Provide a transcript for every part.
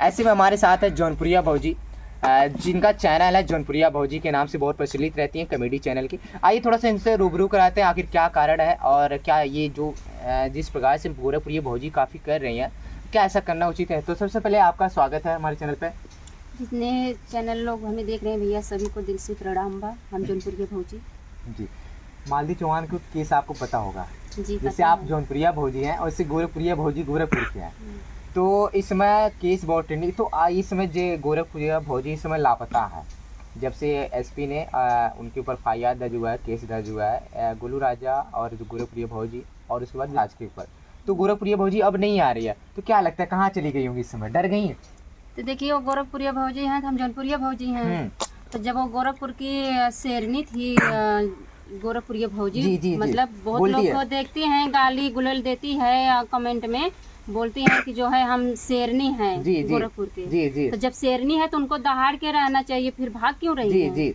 ऐसे में हमारे साथ है जौनपुरिया भौजी, जिनका चैनल है जौनपुरिया भौजी के नाम से बहुत प्रचलित रहती हैं, कॉमेडी चैनल की। आइए थोड़ा सा इनसे रूबरू कराते हैं आखिर क्या कारण है और क्या ये जो जिस प्रकार से गोरखपुरिया भौजी काफ़ी कर रही हैं, क्या ऐसा करना उचित है। तो सबसे पहले आपका स्वागत है हमारे चैनल पे। जितने चैनल लोग हमें देख रहे हैं भैया, सभी को दिल से प्रणाम बा। हम जौनपुरिया भौजी जी, मालती चौहान का केस आपको पता होगा जी, जैसे आप जौनपुरिया भौजी हैं और इससे गोरखपुरिया भौजी गोरखपुर के हैं। तो इस समय केस बहुत ट्रेंडिंग, तो इस समय जो गोरखपुरिया भौजी इस समय लापता है। जब से एसपी ने उनके ऊपर FIR दर्ज हुआ है, केस दर्ज हुआ है गोलू राजा और जो गोरखपुरिया भौजी और उसके बाद राज के ऊपर, तो गोरखपुरिया भौजी अब नहीं आ रही है। तो क्या लगता है कहाँ चली गई होंगी इस समय, डर गई हैं? तो देखिए, वो गोरखपुरिया भौजी हैं तो हम जौनपुरिया भौजी हैं। तो जब वो गोरखपुर की शेरनी थी गोरखपुरिया भौजी, जी, जी, मतलब बहुत लोग को देखती हैं, गाली गुलल देती है, कमेंट में बोलती हैं कि जो है हम शेरनी हैं गोरखपुर के। जी, जी। तो जब शेरनी है तो उनको दहाड़ के रहना चाहिए, फिर भाग क्यों रही है? जी।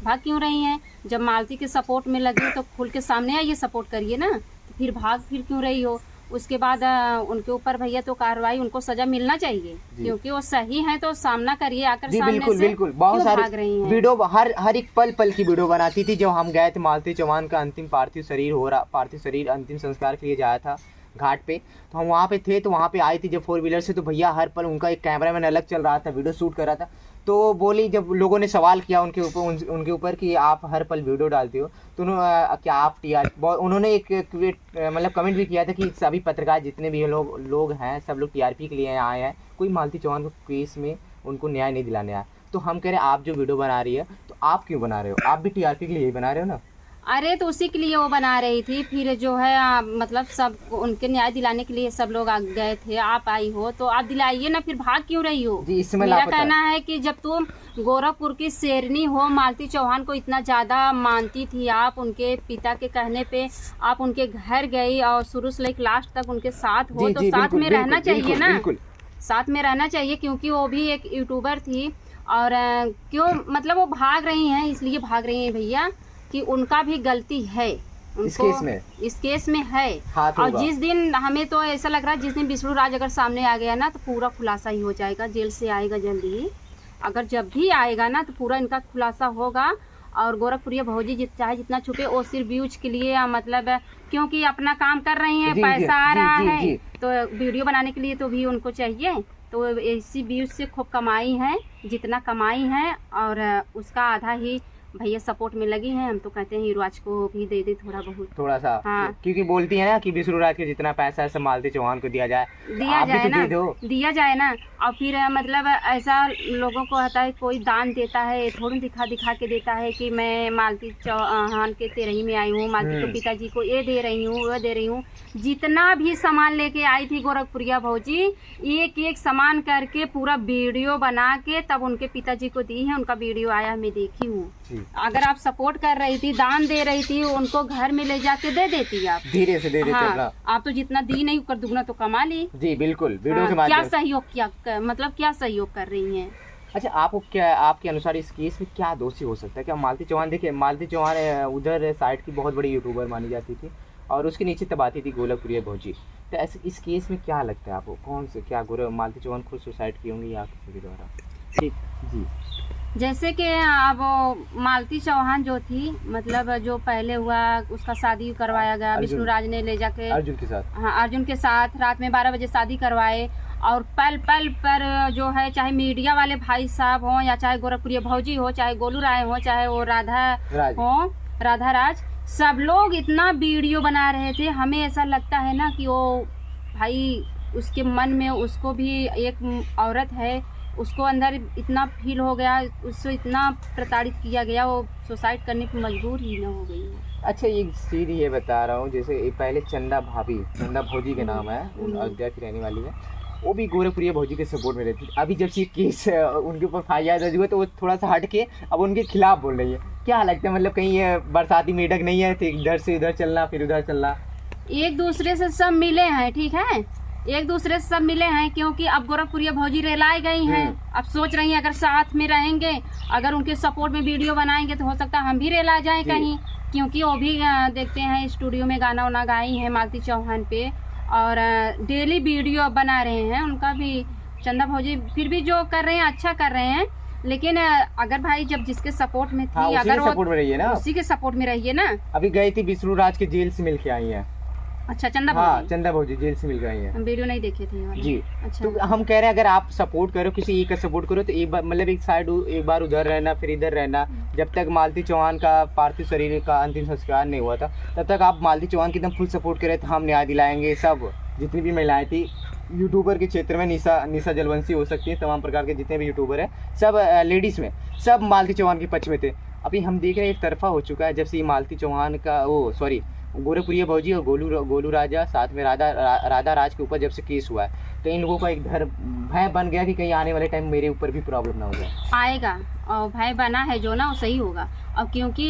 भाग क्यों रही हैं? जब मालती के सपोर्ट में लगी तो खुल के सामने आइए, सपोर्ट करिए ना। तो फिर क्यों रही हो? उसके बाद उनके ऊपर भैया तो कार्रवाई, उनको सजा मिलना चाहिए, क्योंकि वो सही है। तो सामना करिए आकर सामने बिल्कुल, से। बिल्कुल। बहुत सारी भाग रही हैं वीडियो, हर एक पल की वीडियो बनाती थी। जब हम गए थे मालती चौहान का अंतिम पार्थिव शरीर अंतिम संस्कार के लिए जाया था घाट पे, तो हम वहाँ पे थे। तो वहाँ पे आई थी जब 4 व्हीलर से, तो भैया हर पल उनका एक कैमरामैन अलग चल रहा था, वीडियो शूट कर रहा था। तो बोली, जब लोगों ने सवाल किया उनके ऊपर कि आप हर पल वीडियो डालते हो, तो क्या आप उन्होंने एक मतलब कमेंट भी किया था कि सभी पत्रकार जितने भी लोग हैं, सब लोग TRP के लिए आए हैं, कोई मालती चौहान को केस में उनको न्याय नहीं दिलाने आया। तो हम कह रहे हैं आप जो वीडियो बना रही है, तो आप क्यों बना रहे हो? आप भी TRP के लिए ही बना रहे हो ना? अरे तो उसी के लिए वो बना रही थी। फिर जो है मतलब सब उनके न्याय दिलाने के लिए सब लोग आ गए थे। आप आई हो तो आप दिलाइए ना, फिर भाग क्यों रही हो? जी, इसमें मेरा कहना है कि जब तुम गोरखपुर की शेरनी हो, मालती चौहान को इतना ज्यादा मानती थी आप, उनके पिता के कहने पे आप उनके घर गई और शुरू से लेकर लास्ट तक उनके साथ हो, तो साथ में रहना चाहिए ना, साथ में रहना चाहिए। क्योंकि वो भी एक यूट्यूबर थी। और क्यों मतलब वो भाग रही हैं, इसलिए भाग रही हैं भैया कि उनका भी गलती है, इस केस में है। और जिस दिन हमें तो ऐसा लग रहा है, जिस दिन विष्णु राज अगर सामने आ गया ना, तो पूरा खुलासा ही हो जाएगा। जेल से आएगा जल्दी ही, अगर जब भी आएगा ना तो पूरा इनका खुलासा होगा। और गोरखपुरिया भौजी चाहे जितना छुपे, वो सिर्फ व्यूज के लिए, मतलब क्योंकि अपना काम कर रही हैं, पैसा आ रहा है, तो वीडियो बनाने के लिए तो भी उनको चाहिए। तो इसी व्यूज से खूब कमाई है, जितना कमाई है, और उसका आधा ही भैया सपोर्ट में लगी हैं। हम तो कहते हैं हीरोज को भी दे दे थोड़ा सा। हाँ, क्योंकि बोलती है ना कि विष्णु राज के जितना पैसा है मालती चौहान को दिया जाए ना। और फिर मतलब ऐसा लोगों को होता है, कोई दान देता है थोड़ी दिखा के देता है कि मैं मालती चौहान के तेरही में आई हूँ, मालती के पिताजी को ये दे रही हूँ, वो दे रही हूँ। जितना भी सामान लेके आई थी गोरखपुरिया भौजी, एक एक सामान करके पूरा वीडियो बना के तब उनके पिताजी को दी है। उनका वीडियो आया, मैं देखी हूँ। अगर आप सपोर्ट कर रही थी, दान दे रही थी, उनको घर में ले जाके दे देती आप, धीरे से दे देते। हाँ, आप तो जितना दी नहीं कर दुगना तो कमा ली। जी बिल्कुल, वीडियो के माध्यम से। क्या सहयोग क्या सहयोग कर रही हैं? अच्छा, आपके अनुसार इस केस में क्या दोषी हो सकता है? क्या मालती चौहान, देखिए मालती चौहान उधर साइड की बहुत बड़ी यूट्यूबर मानी जाती थी और उसके नीचे तबाती थी गोरखपुरिया भौजी। तो ऐसे इस केस में क्या लगता है आपको, कौन से क्या मालती चौहान खुद सुसाइड की होंगी या किसी के द्वारा? ठीक जी, जैसे कि अब मालती चौहान जो थी, मतलब जो पहले हुआ उसका शादी करवाया गया, विष्णु राज ने ले जाके अर्जुन के साथ। हाँ, अर्जुन के साथ रात में 12 बजे शादी करवाए। और पल पर जो है, चाहे मीडिया वाले भाई साहब हों, या चाहे गोरखपुरिया भौजी हो, चाहे गोलू राय हो, चाहे वो राधा राज, सब लोग इतना वीडियो बना रहे थे। हमें ऐसा लगता है ना कि वो भाई उसके मन में, उसको भी एक औरत है, उसको अंदर इतना फील हो गया, उससे इतना प्रताड़ित किया गया, वो सुसाइड करने पर मजबूर ही न हो गई। अच्छा, एक चीज़ ये बता रहा हूँ, जैसे पहले चंदा भौजी के नाम है, अयोध्या की रहने वाली है, वो भी गोरखपुरिया भौजी के सपोर्ट में रहती थी। अभी जब से केस उनके ऊपर FIR दर्ज हुआ, तो वो थोड़ा सा हट के अब उनके खिलाफ बोल रही है। क्या लगता है, मतलब कहीं ये बरसाती मेढक नहीं है, इधर से इधर चलना फिर उधर चलना? एक दूसरे से सब मिले हैं, ठीक है, एक दूसरे से सब मिले हैं। क्योंकि अब गोरखपुरिया भौजी रेलाई गई हैं, अब सोच रही हैं अगर साथ में रहेंगे, अगर उनके सपोर्ट में वीडियो बनाएंगे, तो हो सकता है हम भी रेला जाएं कहीं। क्योंकि वो भी देखते हैं स्टूडियो में गाना वाना गाई हैं मालती चौहान पे, और डेली वीडियो बना रहे हैं उनका भी। चंदा भौजी फिर भी जो कर रहे हैं अच्छा कर रहे हैं, लेकिन अगर भाई जब जिसके सपोर्ट में थी, हाँ, अगर वो सपोर्ट में रही है ना, उसी के सपोर्ट में रही है ना। अभी गई थी विष्णु राज के जेल से मिल के आई है। अच्छा, चंदा हाँ, भौजी, चंदा भौजी जेल से मिल के आई है। हम वीडियो नहीं देखे थे वाले। जी। अच्छा, तो हम कह रहे हैं अगर आप सपोर्ट करो, किसी एक का सपोर्ट करो तो एक बार मतलब एक साइड एक बार उधर रहना फिर इधर रहना। जब तक मालती चौहान का पार्थिव शरीर का अंतिम संस्कार नहीं हुआ था तब तक आप मालती चौहान की एकदम फुल सपोर्ट करे तो हम न्याय दिलाएंगे। सब जितनी भी महिलाएं थी यूट्यूबर के क्षेत्र में, निशा जलवंशी हो सकती है, तमाम प्रकार के जितने भी यूट्यूबर हैं सब लेडीज़ में सब मालती चौहान के पक्ष में थे। अभी हम देख रहे हैं एक तरफा हो चुका है, जब से मालती चौहान का गोरखपुरिया भौजी और गोलू राजा साथ में राधा राज के ऊपर जब से केस हुआ है तो इन लोगों का एक भय बन गया कि कहीं आने वाले टाइम मेरे ऊपर भी प्रॉब्लम ना हो जाए। आएगा और भय बना है जो ना वो सही होगा। अब क्योंकि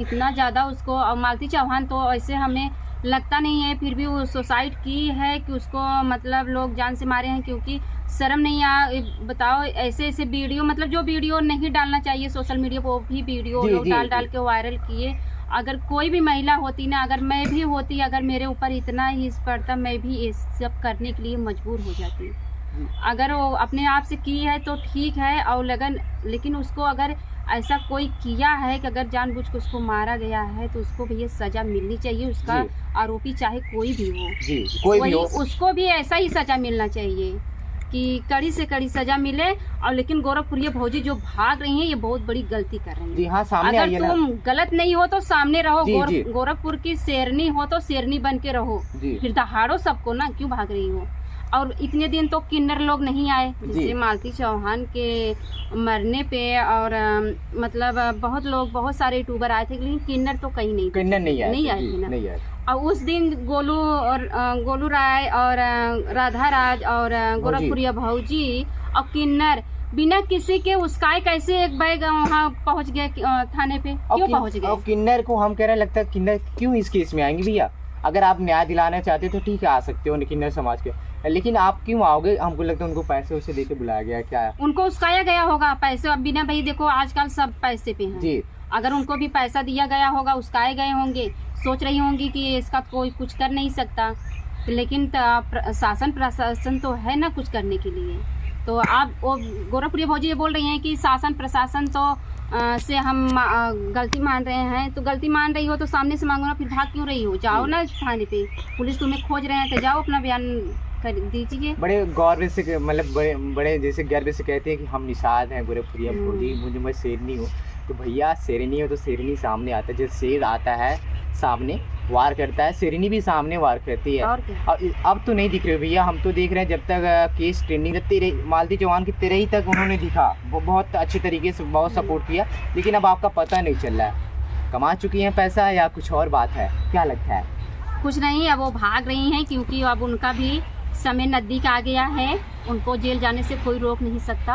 इतना ज़्यादा उसको मालती चौहान तो ऐसे हमें लगता नहीं है, फिर भी वो सुसाइड की है कि उसको मतलब लोग जान से मारे हैं, क्योंकि शर्म नहीं बताओ ऐसे ऐसे वीडियो, मतलब जो वीडियो नहीं डालना चाहिए सोशल मीडिया वो भी वीडियो लोग डाल के वायरल किए। अगर कोई भी महिला होती ना, अगर मैं भी होती, अगर मेरे ऊपर इतना ही पड़ता मैं भी ये सब करने के लिए मजबूर हो जाती। अगर वो अपने आप से की है तो ठीक है और लगन, लेकिन उसको अगर ऐसा कोई किया है कि अगर जानबूझ के उसको मारा गया है तो उसको भी ये सजा मिलनी चाहिए। उसका आरोपी चाहे कोई भी हो, कोई भी हो, उसको भी ऐसा ही सजा मिलना चाहिए कि कड़ी से कड़ी सजा मिले। और लेकिन गोरखपुरिया भौजी जो भाग रही हैं ये बहुत बड़ी गलती कर रही हैं। जी हाँ, सामने अगर तुम गलत नहीं हो तो सामने रहो। गोरखपुर की शेरनी हो तो शेरनी बन के रहो, फिर दहाड़ो सबको ना, क्यों भाग रही हो। और इतने दिन तो किन्नर लोग नहीं आए, जैसे मालती चौहान के मरने पे, और मतलब बहुत सारे यूट्यूबर आए थे, लेकिन किन्नर तो कहीं नहीं आए थे ना। और उस दिन गोलू राय और राधा राज और गोरखपुरिया भौजी और किन्नर बिना किसी के उसकाए कैसे एक बैग वहाँ पहुँच गए थाने पे, क्यों पहुँच गए। और किन्नर को हम कह रहे हैं लगता है किन्नर क्यों इस केस में आएंगे भैया। अगर आप न्याय दिलाना चाहते तो ठीक है, आ सकते हो किन्नर समाज के, लेकिन आप क्यों आओगे। हमको लगता है उनको पैसे उसे देके बुलाया गया क्या है, उनको उसकाया गया होगा पैसे। अब बिना भाई देखो आजकल सब पैसे पे हैं जी। अगर उनको भी पैसा दिया गया होगा, उसकाए गए होंगे, सोच रही होंगी कि इसका कोई कुछ कर नहीं सकता, लेकिन शासन प्रशासन तो है ना कुछ करने के लिए। तो आप वो गोरखपुरिया भौजी ये बोल रही हैं कि शासन प्रशासन तो से हम गलती मान रहे हैं, तो गलती मान रही हो तो सामने से मांगो ना, फिर भाग क्यों रही हो। जाओ ना थाने पे, पुलिस तुम्हें खोज रहे हैं तो जाओ अपना बयान कर दीजिए। बड़े गौरव से मतलब बड़े जैसे गर्व से कहते हैं कि हम निषाद हैं गोरखपुरिया भौजी, मुझे मैं शेरनी हूँ। तो भैया शेरनी हो तो शेरनी सामने आता है, जैसे शेर आता है सामने वार करता है, शेरनी भी सामने वार करती है। और अब तो नहीं दिख रहे भैया, हम तो देख रहे हैं जब तक केस ट्रेंडिंग तेरे मालती चौहान की तेरे ही तक उन्होंने दिखा, वो बहुत अच्छे तरीके से बहुत सपोर्ट किया, लेकिन अब आपका पता नहीं चल रहा है कमा चुकी हैं पैसा या कुछ और बात है, क्या लगता है। कुछ नहीं, अब वो भाग रही हैं क्योंकि अब उनका भी समय नज़दीक आ गया है, उनको जेल जाने से कोई रोक नहीं सकता।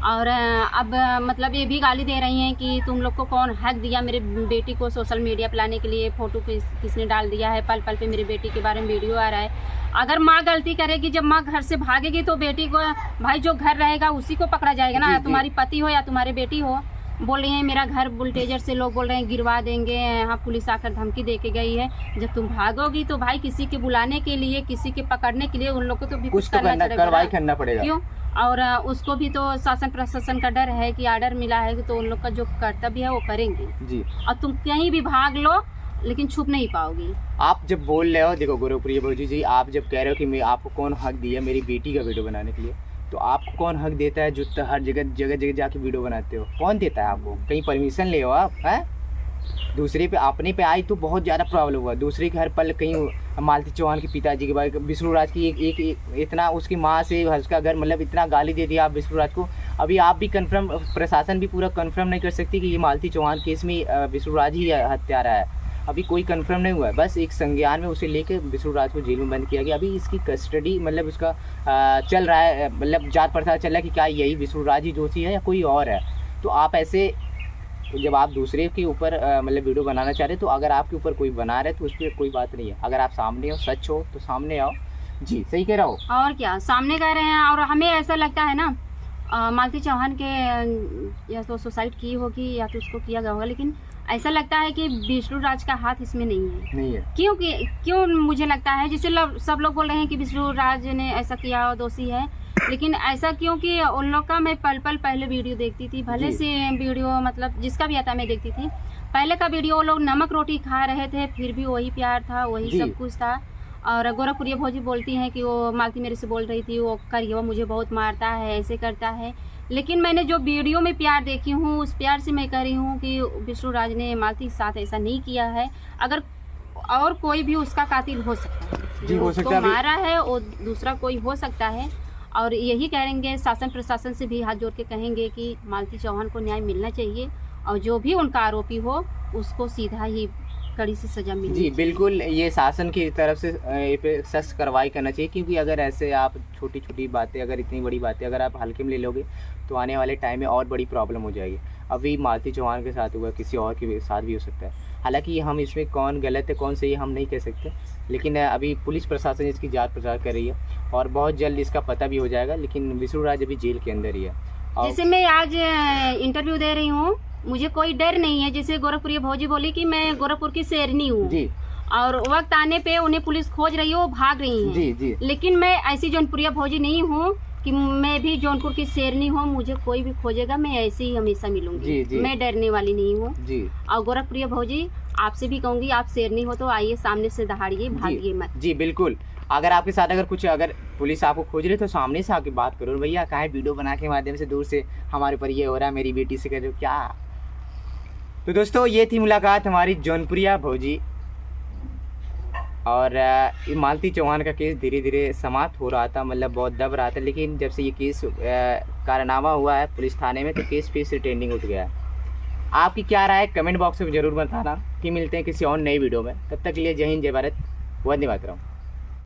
और अब मतलब ये भी गाली दे रही हैं कि तुम लोग को कौन हक दिया मेरे बेटी को सोशल मीडिया पे लाने के लिए, फ़ोटो किसने डाल दिया है, पल पल पे मेरी बेटी के बारे में वीडियो आ रहा है। अगर माँ गलती करेगी, जब माँ घर से भागेगी तो बेटी को भाई जो घर रहेगा उसी को पकड़ा जाएगा ना, तुम्हारी पति हो या तुम्हारे बेटी हो। बोल रही हैं मेरा घर बुलटेजर से लोग बोल रहे हैं गिरवा देंगे, यहाँ पुलिस आकर धमकी दे के गई है। जब तुम भागोगी तो भाई किसी के बुलाने के लिए, किसी के पकड़ने के लिए उन लोग को तो भी कुछ करना पड़ेगा। क्यों, और उसको भी तो शासन प्रशासन का डर है कि आर्डर मिला है तो उन लोग का जो कर्तव्य है वो करेंगे जी। और तुम कहीं भी भाग लो लेकिन छुप नहीं पाओगी। आप जब बोल रहे हो, देखो गोरखपुरिया भौजी जी, आप जब कह रहे हो कि मैं आपको कौन हक दिया मेरी बेटी का वीडियो बनाने के लिए, तो आपको कौन हक देता है जो हर जगह जाके वीडियो बनाते हो, कौन देता है आपको। कहीं परमिशन ले हो आप, हैं दूसरे पे अपने पे आई तो बहुत ज़्यादा प्रॉब्लम हुआ, दूसरे के हर पल कहीं मालती चौहान के पिताजी के बारे विष्णु राज की एक इतना उसकी माँ से उसका घर मतलब इतना गाली दे दिया आप विष्णु राज को। अभी आप भी कंफर्म, प्रशासन भी पूरा कंफर्म नहीं कर सकती कि ये मालती चौहान केस में विष्णु राज ही हत्यारा है। अभी कोई कंफर्म नहीं हुआ है, बस एक संज्ञान में उसे लेके विष्णु राज को जेल में बंद किया गया। अभी इसकी कस्टडी मतलब उसका चल रहा है, मतलब जांच पड़ताल चल रहा है कि क्या यही विष्णु राज ही दोषी है या कोई और है। तो आप ऐसे जब आप दूसरे के ऊपर मतलब वीडियो बनाना चाह रहे, तो अगर आपके ऊपर कोई बना रहे तो उस पर कोई बात नहीं है। अगर आप सामने हो, सच हो तो सामने आओ जी। सही कह रहा हो, और क्या सामने कह रहे हैं। और हमें ऐसा लगता है ना मालती चौहान के या तो सुसाइड की होगी या तो उसको किया गया होगा, लेकिन ऐसा लगता है कि विष्णु राज का हाथ इसमें नहीं है। क्यों मुझे लगता है, जैसे सब लोग बोल रहे हैं कि विष्णु राज ने ऐसा किया और दोषी है, लेकिन ऐसा क्यों कि उन लोग का मैं पल पल पहले वीडियो देखती थी, भले जी। से वीडियो मतलब जिसका भी आता मैं देखती थी। पहले का वीडियो वो लोग नमक रोटी खा रहे थे, फिर भी वही प्यार था, वही जी। सब कुछ था। और गोरखपुरिया भौजी बोलती हैं कि वो मालती मेरे से बोल रही थी, वो करिएवा मुझे बहुत मारता है, ऐसे करता है। लेकिन मैंने जो वीडियो में प्यार देखी हूँ, उस प्यार से मैं कह रही हूँ कि विष्णु राज ने मालती के साथ ऐसा नहीं किया है। अगर और कोई भी उसका कातिल हो सकता है, जी, हो उसको सकता है। मारा है और दूसरा कोई हो सकता है। और यही कहेंगे, शासन प्रशासन से भी हाथ जोड़ के कहेंगे कि मालती चौहान को न्याय मिलना चाहिए और जो भी उनका आरोपी हो उसको सीधा ही कड़ी से सजा मिलनी जी चाहिए। बिल्कुल, ये शासन की तरफ से ये पे सख्त कार्रवाई करना चाहिए, क्योंकि अगर ऐसे आप छोटी छोटी बातें, अगर इतनी बड़ी बातें अगर आप हल्के में ले लोगे तो आने वाले टाइम में और बड़ी प्रॉब्लम हो जाएगी। अभी मालती चौहान के साथ हुआ, किसी और के साथ भी हो सकता है। हालांकि हम इसमें कौन गलत है कौन सही है हम नहीं कह सकते, लेकिन अभी पुलिस प्रशासन इसकी जांच पड़ताल कर रही है और बहुत जल्द इसका पता भी हो जाएगा। लेकिन विष्णु राज अभी जेल के अंदर ही है। और जैसे मैं आज इंटरव्यू दे रही हूँ, मुझे कोई डर नहीं है। जैसे गोरखपुरी भौजी बोली कि मैं गोरखपुर की शेरनी हूँ जी और वक्त आने पे उन्हें पुलिस खोज रही है, वो भाग रही हैं। जी जी लेकिन मैं ऐसी जौनपुरिया भौजी नहीं हूँ कि मैं भी जौनपुर की शेरनी हूँ, मुझे कोई भी खोजेगा मैं ऐसे ही हमेशा मिलूंगी। जी, जी। मैं डरने वाली नहीं हूँ। जी और गोरखपुरिया भौजी आपसे भी कहूंगी, आप शेरनी हो तो आइए सामने से दहाड़िए, भागिए मत। जी बिल्कुल। अगर आपके साथ अगर कुछ अगर पुलिस आपको खोज रही तो सामने से आके बात करो, भैया कहाँ वीडियो बना के माध्यम से दूर से हमारे ऊपर ये हो रहा है, मेरी बेटी से कर रहे हो क्या। तो दोस्तों ये थी मुलाकात हमारी जौनपुरिया भौजी और ये मालती चौहान का केस धीरे धीरे समाप्त हो रहा था, मतलब बहुत दब रहा था। लेकिन जब से ये केस कारनामा हुआ है पुलिस थाने में तो केस फिर से ट्रेंडिंग उठ गया है। आपकी क्या राय है कमेंट बॉक्स में ज़रूर बताना। कि मिलते हैं किसी और नई वीडियो में, तब तक के लिए जय हिंद जय भारत, वंदे मातरम।